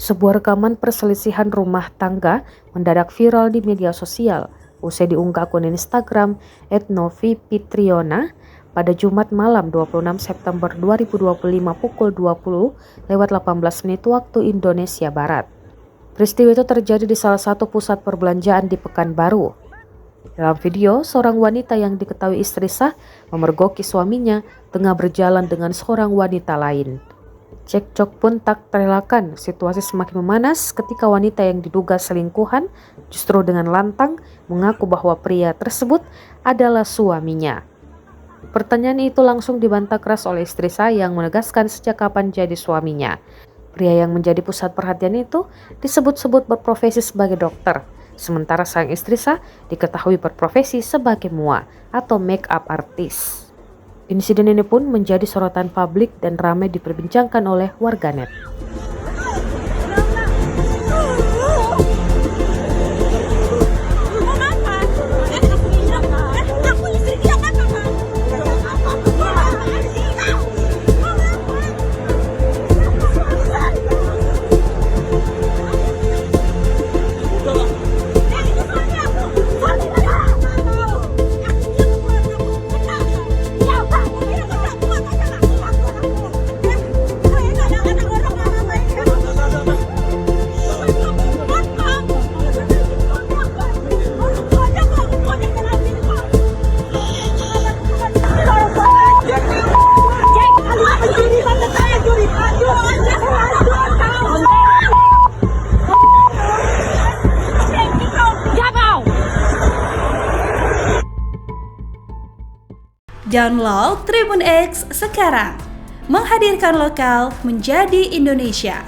Sebuah rekaman perselisihan rumah tangga mendadak viral di media sosial usai diunggah akun Instagram @novipitriona pada Jumat malam 26 September 2025 pukul 20:18 waktu Indonesia Barat. Peristiwa itu terjadi di salah satu pusat perbelanjaan di Pekanbaru. Dalam video, seorang wanita yang diketahui istri sah memergoki suaminya tengah berjalan dengan seorang wanita lain. Cekcok pun tak terelakkan, situasi semakin memanas ketika wanita yang diduga selingkuhan justru dengan lantang mengaku bahwa pria tersebut adalah suaminya. Pertanyaan itu langsung dibantah keras oleh istri sah yang menegaskan sejak kapan jadi suaminya. Pria yang menjadi pusat perhatian itu disebut-sebut berprofesi sebagai dokter, sementara sang istri sah diketahui berprofesi sebagai mua atau make up artist. Insiden ini pun menjadi sorotan publik dan ramai diperbincangkan oleh warganet. Download Tribun X sekarang, menghadirkan lokal menjadi Indonesia.